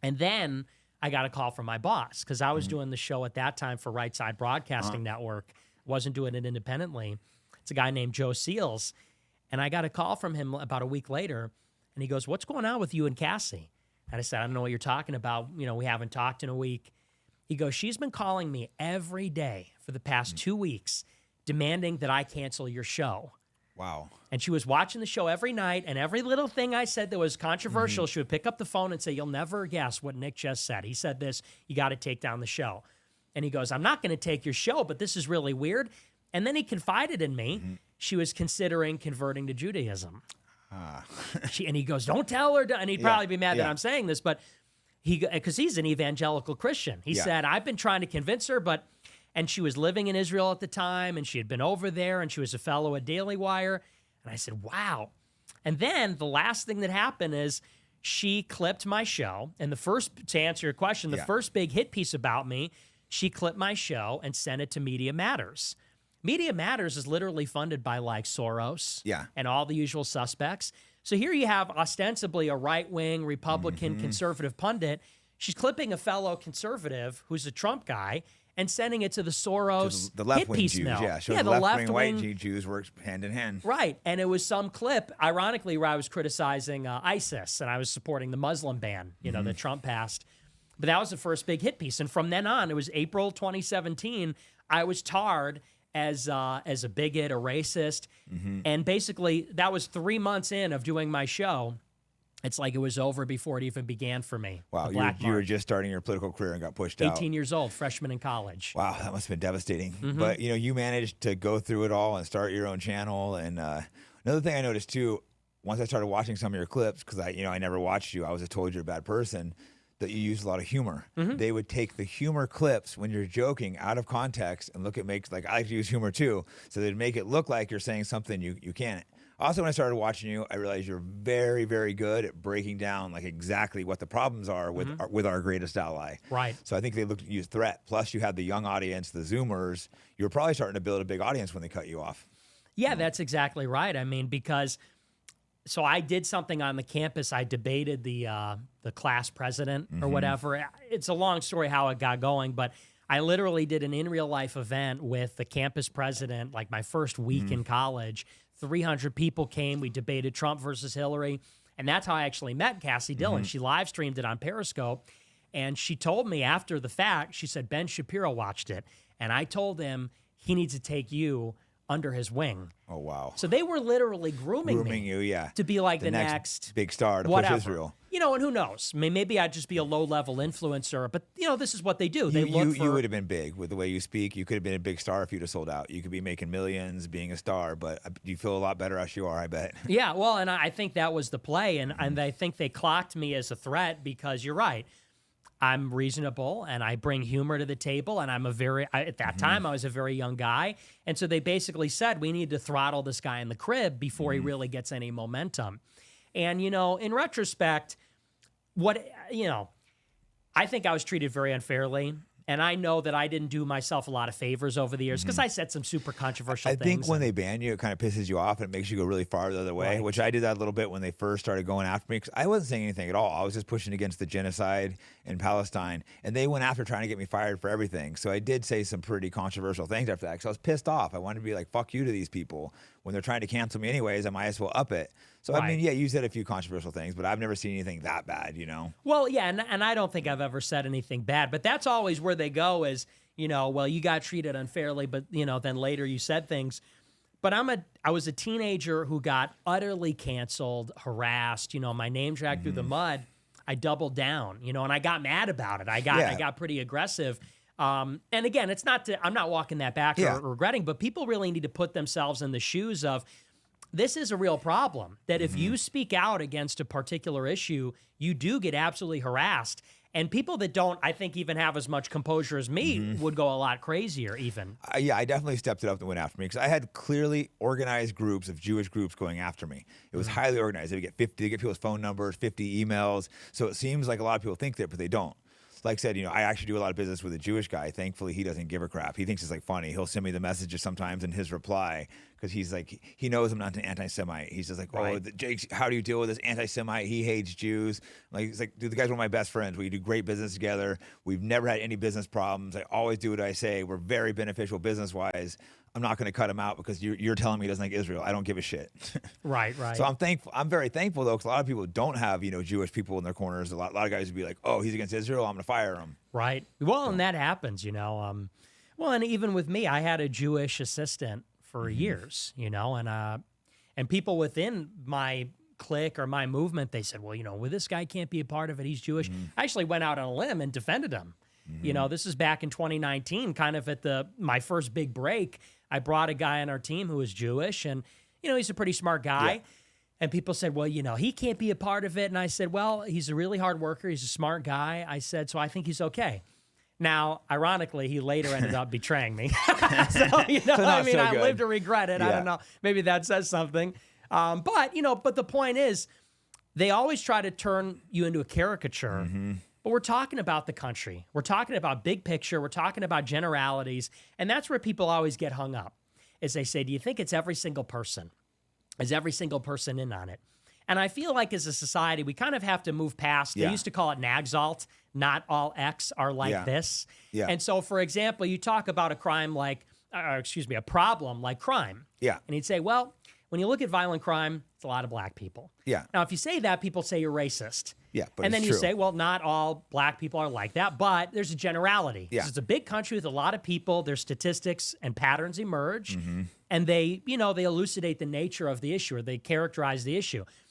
And then I got a call from my boss because I was doing the show at that time for Right Side Broadcasting Network. Wasn't doing it independently. It's a guy named Joe Seals. And I got a call from him about a week later, and he goes, "What's going on with you and Cassie?" And I said, "I don't know what you're talking about. You know, we haven't talked in a week." He goes, "She's been calling me every day for the past 2 weeks, demanding that I cancel your show." Wow. And she was watching the show every night, and every little thing I said that was controversial, she would pick up the phone and say, "You'll never guess what Nick just said. He said this. You got to take down the show." And he goes, "I'm not going to take your show, but this is really weird." And then he confided in me. She was considering converting to Judaism. And he goes, "Don't tell her." And he'd probably be mad that I'm saying this, but because he's an evangelical Christian. He said, "I've been trying to convince her, but," and she was living in Israel at the time, and she had been over there, and she was a fellow at Daily Wire. And I said, "Wow." And then the last thing that happened is she clipped my show. And to answer your question, the first big hit piece about me, she clipped my show and sent it to Media Matters. Media Matters is literally funded by like Soros and all the usual suspects. So here you have ostensibly a right-wing Republican conservative pundit. She's clipping a fellow conservative who's a Trump guy and sending it to the Soros the left-wing hit piece Jews, mill. the left-wing white Jews work hand in hand. Right, and it was some clip, ironically, where I was criticizing ISIS and I was supporting the Muslim ban, that Trump passed. But that was the first big hit piece. And from then on, it was April 2017, I was tarred as a bigot, a racist. And basically, that was 3 months in of doing my show. It's like it was over before it even began for me. Wow, you were just starting your political career and got pushed 18 years old, freshman in college. Wow, that must have been devastating. But, you managed to go through it all and start your own channel. And another thing I noticed, too, once I started watching some of your clips, because I never watched you, I was told you're a bad person, that you use a lot of humor. They would take the humor clips when you're joking out of context and I like to use humor too, so they'd make it look like you're saying something you can't. Also, when I started watching you, I realized you're very, very good at breaking down like exactly what the problems are with our greatest ally. Right. So I think they looked at you as a threat. Plus, you had the young audience, the Zoomers. You were probably starting to build a big audience when they cut you off. Yeah, that's exactly right. I mean, because so I did something on the campus. I debated the class president or whatever. It's a long story how it got going, but I literally did an in real life event with the campus president, like my first week in college. 300 people came. We debated Trump versus Hillary. And that's how I actually met Cassie Dillon. She live streamed it on Periscope. And she told me after the fact, she said, Ben Shapiro watched it. And I told him he needs to take you under his wing. Oh, wow. So they were literally grooming you, to be like the next big star to whatever. push Israel. And who knows? I mean, maybe I'd just be a low-level influencer, but, this is what they do. You would have been big with the way you speak. You could have been a big star if you'd have sold out. You could be making millions, being a star, but you feel a lot better as you are, I bet. Yeah, well, and I think that was the play, and I think they clocked me as a threat because you're right. I'm reasonable and I bring humor to the table, and at that time I was a very young guy. And so they basically said, we need to throttle this guy in the crib before he really gets any momentum. And, in retrospect, I think I was treated very unfairly. And I know that I didn't do myself a lot of favors over the years because I said some super controversial things. I think when they ban you, it kind of pisses you off and it makes you go really far the other way, which I did that a little bit when they first started going after me because I wasn't saying anything at all. I was just pushing against the genocide in Palestine, and they went after trying to get me fired for everything. So I did say some pretty controversial things after that because I was pissed off. I wanted to be like, fuck you to these people. When they're trying to cancel me anyways, I might as well up it. So, I mean, yeah, you said a few controversial things, but I've never seen anything that bad, Well, yeah, and I don't think I've ever said anything bad, but that's always where they go is, well, you got treated unfairly, but, then later you said things. But I was a teenager who got utterly canceled, harassed, my name dragged through the mud. I doubled down, and I got mad about it. I got pretty aggressive. And again, it's not I'm not walking that back or regretting, but people really need to put themselves in the shoes of, this is a real problem, that if you speak out against a particular issue, you do get absolutely harassed. And people that don't, I think, even have as much composure as me would go a lot crazier even. Yeah, I definitely stepped it up and went after me because I had clearly organized groups of Jewish groups going after me. It was highly organized. They get people's phone numbers, 50 emails. So it seems like a lot of people think that, but they don't. like I said, I actually do a lot of business with a Jewish guy. Thankfully, he doesn't give a crap. He thinks it's like funny. He'll send me the messages sometimes in his reply because he's like, he knows I'm not an anti-Semite. He's just like, oh, Jake, how do you deal with this anti-Semite? He hates Jews. Like, it's like, dude, the guy's one of my best friends. We do great business together. We've never had any business problems. I always do what I say. We're very beneficial business-wise. I'm not going to cut him out because you're telling me he doesn't like Israel. I don't give a shit. Right. So I'm thankful. I'm very thankful though, because a lot of people don't have Jewish people in their corners. A lot of guys would be like, "Oh, he's against Israel. I'm going to fire him." Right. Well, and that happens, well, and even with me, I had a Jewish assistant for years, and people within my clique or my movement, they said, "Well, well, this guy can't be a part of it. He's Jewish." I actually went out on a limb and defended him. This is back in 2019, kind of at my first big break. I brought a guy on our team who was Jewish, and, he's a pretty smart guy. Yeah. And people said, well, he can't be a part of it. And I said, well, he's a really hard worker. He's a smart guy. I said, so I think he's okay. Now, ironically, he later ended up betraying me. So, I live to regret it. Yeah. I don't know. Maybe that says something. But the point is, they always try to turn you into a caricature. But we're talking about the country. We're talking about big picture. We're talking about generalities. And that's where people always get hung up, is they say, do you think it's every single person? Is every single person in on it? And I feel like as a society, we kind of have to move past. They used to call it nagzalt. Not all X are like this. Yeah. And so, for example, you talk about a problem like crime. Yeah. And you'd say, well, when you look at violent crime, it's a lot of black people. Yeah. Now, if you say that, people say you're racist. Yeah, but and then you say, well, not all black people are like that, but there's a generality. Yeah. It's a big country with a lot of people. Their statistics and patterns emerge, and they elucidate the nature of the issue, or they characterize the issue.